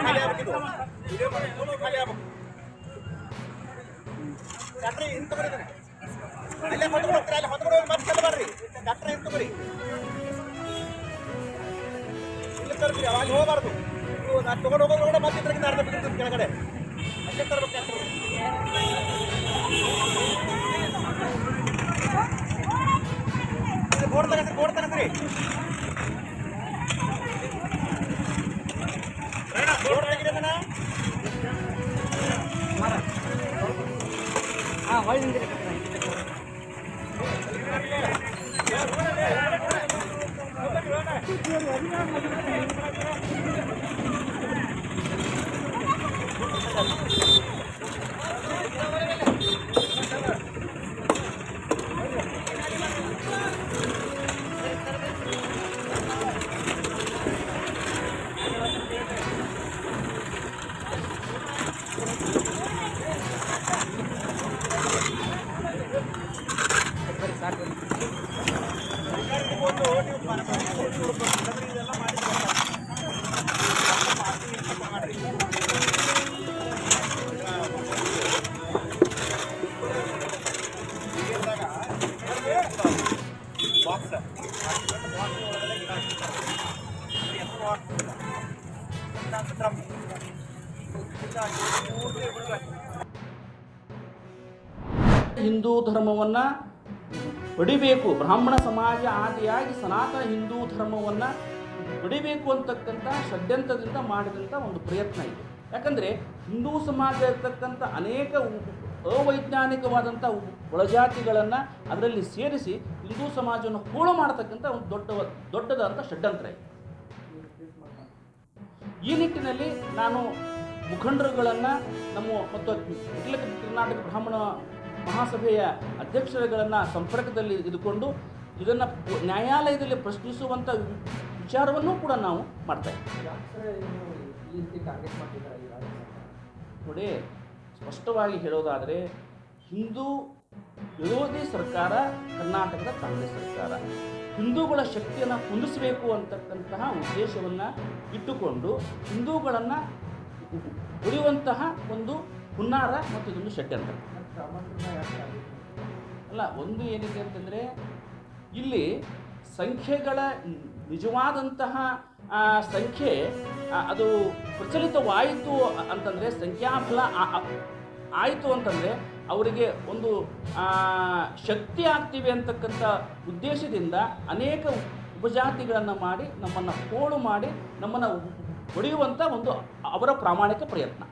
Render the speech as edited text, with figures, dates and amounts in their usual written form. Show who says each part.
Speaker 1: खाली ಆಗ್ಬೇಕು ವಿಡಿಯೋ ಮಾಡಿ ಖಾಲಿ ಆಗಬೇಕು ಡಾಕ್ಟರ್ ಇಂತ ಬರೀತಾನೆ ಅಲ್ಲೇ ಹೊತ್ತುಕೊಂಡು ಮತ್ತೆ ಚಲ ಬರ್ರಿ ಡಾಕ್ಟರ್ ಇಂತ ಬರೀ ಇಲ್ಲಿ ತರ್ತೀರಿ ಅಲ್ಲಿ ಹೋಗಬಾರ್ದು ನಾನು ತಗೊಂಡು ಹೋಗೋದು ಮತ್ತೆ ಇದ್ರಿಂದ ಅರ್ಧ ಬಿಟ್ಟಿರ್ತೀನಿ ಕೆಳಗಡೆ ಅಲ್ಲೇ ತರಬೇಕು ಡಾಕ್ಟರ್ ಬೋರ್ಡ್ ತಗಸ್ರಿ
Speaker 2: ಹಿಂದೂ ಧರ್ಮವನ್ನು ಹೊಡಿಬೇಕು, ಬ್ರಾಹ್ಮಣ ಸಮಾಜ ಆದಿಯಾಗಿ ಸನಾತನ ಹಿಂದೂ ಧರ್ಮವನ್ನು ಹೊಡಿಬೇಕು ಅಂತಕ್ಕಂಥ ಷಡ್ಯಂತ್ರದಿಂದ ಮಾಡಿದಂಥ ಒಂದು ಪ್ರಯತ್ನ ಇದೆ. ಯಾಕಂದರೆ ಹಿಂದೂ ಸಮಾಜ ಇರ್ತಕ್ಕಂಥ ಅನೇಕ ಅವೈಜ್ಞಾನಿಕವಾದಂಥ ಒಳಜಾತಿಗಳನ್ನು ಅದರಲ್ಲಿ ಸೇರಿಸಿ ಹಿಂದೂ ಸಮಾಜವನ್ನು ಹೋಳು ಮಾಡತಕ್ಕಂಥ ಒಂದು ದೊಡ್ಡದಾದಂಥ ಷಡ್ಯಂತ್ರ ಇದೆ. ಈ ನಿಟ್ಟಿನಲ್ಲಿ ನಾನು ಮುಖಂಡರುಗಳನ್ನು ನಮ್ಮ ಮತ್ತು ಅಖಿಲ ಕರ್ನಾಟಕ ಬ್ರಾಹ್ಮಣ ಮಹಾಸಭೆಯ ಅಧ್ಯಕ್ಷರುಗಳನ್ನು ಸಂಪರ್ಕದಲ್ಲಿ ಇದ್ದುಕೊಂಡು ಇದನ್ನು ನ್ಯಾಯಾಲಯದಲ್ಲಿ ಪ್ರಶ್ನಿಸುವಂಥ ವಿಚಾರವನ್ನು ಕೂಡ ನಾವು ಮಾಡ್ತಾ ಇದ್ದೀವಿ. ನೋಡಿ, ಸ್ಪಷ್ಟವಾಗಿ ಹೇಳೋದಾದರೆ ಹಿಂದೂ ವಿರೋಧಿ ಸರ್ಕಾರ ಕರ್ನಾಟಕದ ಕಾಂಗ್ರೆಸ್ ಸರ್ಕಾರ ಹಿಂದೂಗಳ ಶಕ್ತಿಯನ್ನು ಕುಂದಿಸಬೇಕು ಅಂತಕ್ಕಂತಹ ಉದ್ದೇಶವನ್ನು ಇಟ್ಟುಕೊಂಡು ಹಿಂದೂಗಳನ್ನು ಹೊಡೆಯುವಂತಹ ಒಂದು ಹುನ್ನಾರ ಮತ್ತು ಇದೊಂದು ಷಡ್ಯಂತ್ರ ಅಲ್ಲ. ಒಂದು ಏನಿದೆ ಅಂತಂದರೆ ಇಲ್ಲಿ ಸಂಖ್ಯೆಗಳ ನಿಜವಾದಂತಹ ಸಂಖ್ಯೆ ಅದು ಪ್ರಚಲಿತವಾಯಿತು ಅಂತಂದರೆ, ಸಂಖ್ಯಾಬಲ ಆಯಿತು ಅಂತಂದರೆ ಅವರಿಗೆ ಒಂದು ಶಕ್ತಿ ಆಗ್ತೀವಿ ಅಂತಕ್ಕಂಥ ಉದ್ದೇಶದಿಂದ ಅನೇಕ ಉಪಜಾತಿಗಳನ್ನು ಮಾಡಿ ನಮ್ಮನ್ನು ಹೋಳು ಮಾಡಿ ನಮ್ಮನ್ನು ಹೊಡೆಯುವಂಥ ಒಂದು ಅವರ ಪ್ರಾಮಾಣಿಕ ಪ್ರಯತ್ನ.